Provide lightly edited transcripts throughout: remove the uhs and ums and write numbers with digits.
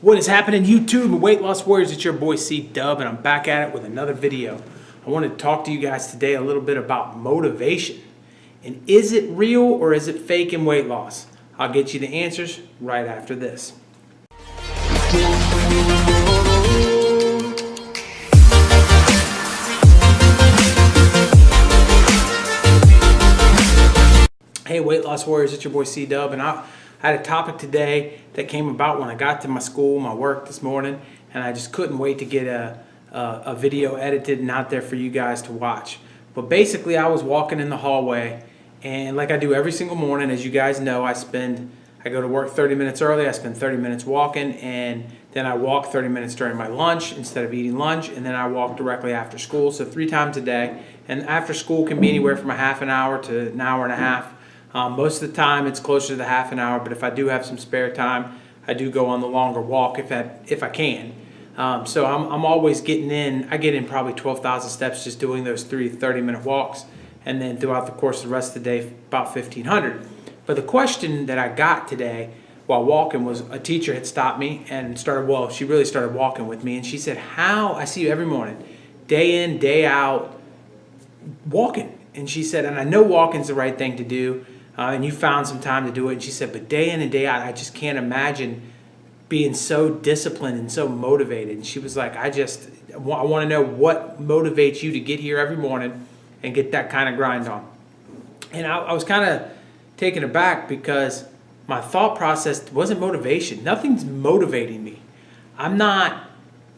What is happening, YouTube and Weight Loss Warriors? It's your boy C-Dub, and I'm back at it with another video. I wanted to talk to you guys today a little bit about motivation. And is it real or is it fake in weight loss? I'll get you the answers right after this. Hey, Weight Loss Warriors, it's your boy C-Dub, and I had a topic today that came about when I got to my school, my work this morning, and I just couldn't wait to get a video edited and out there for you guys to watch. But basically, I was walking in the hallway, and like I do every single morning, as you guys know, I go to work 30 minutes early, I spend 30 minutes walking, and then I walk 30 minutes during my lunch instead of eating lunch, and then I walk directly after school, so 3 times a day. And after school can be anywhere from a half an hour to an hour and a half. Most of the time it's closer to the half an hour, but if I do have some spare time, I do go on the longer walk if I can. So I'm always getting in. I get in probably 12,000 steps just doing those 3 30-minute walks, and then throughout the course of the rest of the day, about 1,500. But the question that I got today while walking was a teacher had stopped me and she really started walking with me, and she said, "How I see you every morning, day in, day out, walking." And she said, "And I know walking's the right thing to do. And you found some time to do it." And she said, "But day in and day out, I just can't imagine being so disciplined and so motivated." And she was like, I want to know what motivates you to get here every morning and get that kind of grind on." And I was kind of taken aback because my thought process wasn't motivation. Nothing's motivating me. I'm not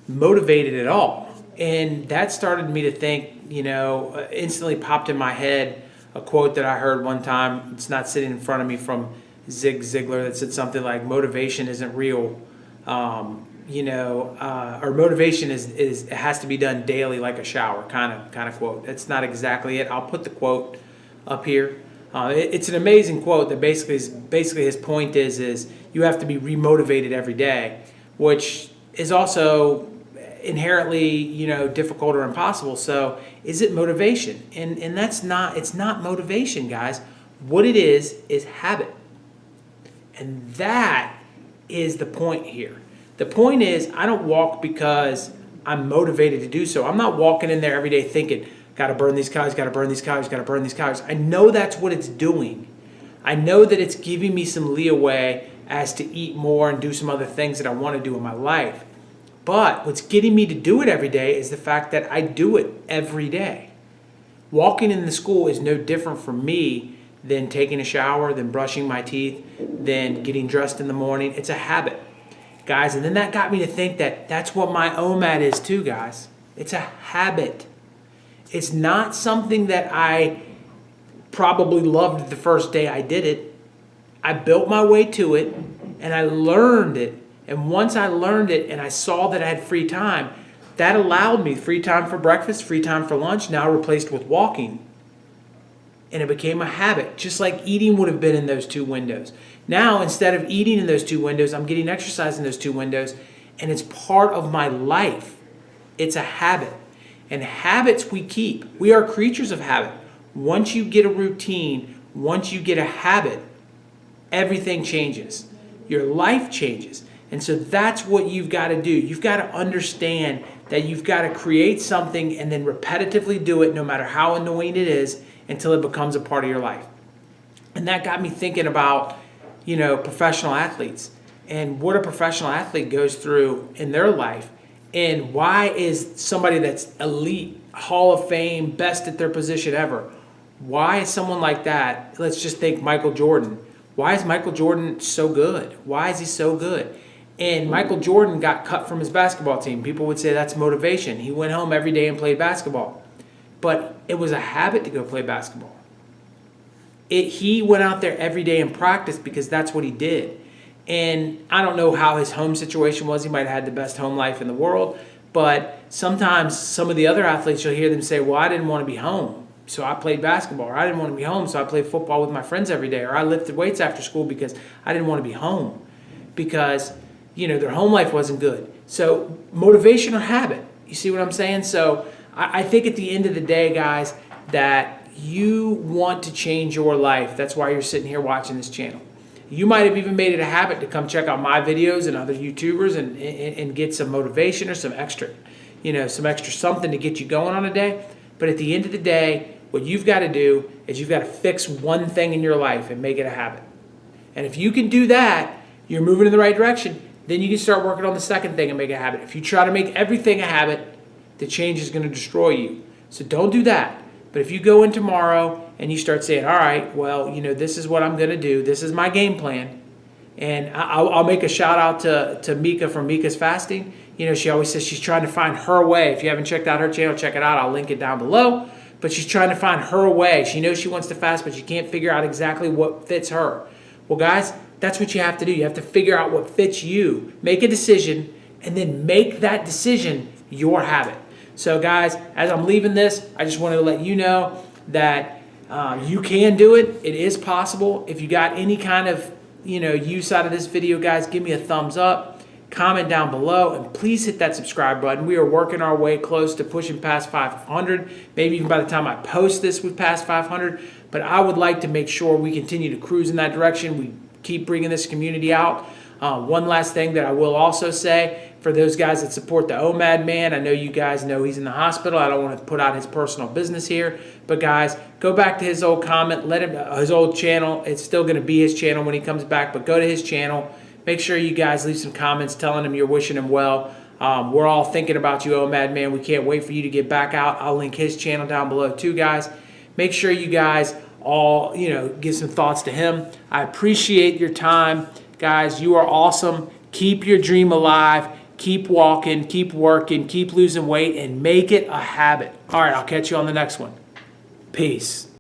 motivated at all. And that started me to think, instantly popped in my head a quote that I heard one time. It's not sitting in front of me, from Zig Ziglar, that said something like, "Motivation isn't real," or motivation it has to be done daily like a shower, kind of quote. That's not exactly it. I'll put the quote up here. It's an amazing quote that basically his point is you have to be remotivated every day, which is also inherently difficult or impossible. So is it motivation? And it's not motivation, guys. What it is habit. And that is the point here. The point is, I don't walk because I'm motivated to do so. I'm not walking in there every day thinking, gotta burn these calories, gotta burn these calories, gotta burn these calories. I know that's what it's doing. I know that it's giving me some leeway as to eat more and do some other things that I want to do in my life. But what's getting me to do it every day is the fact that I do it every day. Walking in the school is no different for me than taking a shower, than brushing my teeth, than getting dressed in the morning. It's a habit, guys. And then that got me to think that that's what my OMAD is too, guys. It's a habit. It's not something that I probably loved the first day I did it. I built my way to it, and I learned it. And once I learned it and I saw that I had free time, that allowed me free time for breakfast, free time for lunch, now replaced with walking. And it became a habit, just like eating would have been in those 2 windows. Now, instead of eating in those 2 windows, I'm getting exercise in those 2 windows, and it's part of my life. It's a habit. And habits we keep. We are creatures of habit. Once you get a routine, once you get a habit, everything changes. Your life changes. And so that's what you've got to do. You've got to understand that you've got to create something and then repetitively do it, no matter how annoying it is, until it becomes a part of your life. And that got me thinking about, professional athletes and what a professional athlete goes through in their life, and why is somebody that's elite, Hall of Fame, best at their position ever, why is someone like that? Let's just think Michael Jordan. Why is Michael Jordan so good? Why is he so good? And Michael Jordan got cut from his basketball team. People would say that's motivation. He went home every day and played basketball. But it was a habit to go play basketball. He went out there every day and practiced because that's what he did. And I don't know how his home situation was. He might have had the best home life in the world. But sometimes some of the other athletes, you'll hear them say, "Well, I didn't want to be home, so I played basketball." Or, "I didn't want to be home, so I played football with my friends every day." Or, "I lifted weights after school because I didn't want to be home." Because their home life wasn't good. So motivation or habit, you see what I'm saying? So I think at the end of the day, guys, that you want to change your life. That's why you're sitting here watching this channel. You might have even made it a habit to come check out my videos and other YouTubers and get some motivation or some extra, some extra something to get you going on a day. But at the end of the day, what you've got to do is you've got to fix one thing in your life and make it a habit. And if you can do that, you're moving in the right direction. Then you can start working on the second thing and make it a habit. If you try to make everything a habit, the change is going to destroy you. So don't do that. But if you go in tomorrow and you start saying, all right, well, this is what I'm going to do. This is my game plan. And I'll make a shout out to Mika from Mika's Fasting. She always says she's trying to find her way. If you haven't checked out her channel, check it out. I'll link it down below. But she's trying to find her way. She knows she wants to fast, but she can't figure out exactly what fits her. Well, guys, that's what you have to do. You have to figure out what fits you. Make a decision, and then make that decision your habit. So, guys, as I'm leaving this, I just wanted to let you know that you can do it. It is possible. If you got any kind of use out of this video, guys, give me a thumbs up. Comment down below, and please hit that subscribe button. We are working our way close to pushing past 500. Maybe even by the time I post this, we've passed 500. But I would like to make sure we continue to cruise in that direction. We keep bringing this community out. One last thing that I will also say, for those guys that support the OMAD man, I know you guys know he's in the hospital. I don't want to put out his personal business here. But guys, go back to his old comment. Let him, his old channel. It's still going to be his channel when he comes back. But go to his channel. Make sure you guys leave some comments telling him you're wishing him well. We're all thinking about you, OMAD man. We can't wait for you to get back out. I'll link his channel down below too, guys. Make sure you guys all, give some thoughts to him. I appreciate your time. Guys, you are awesome. Keep your dream alive. Keep walking, keep working, keep losing weight, and make it a habit. All right, I'll catch you on the next one. Peace.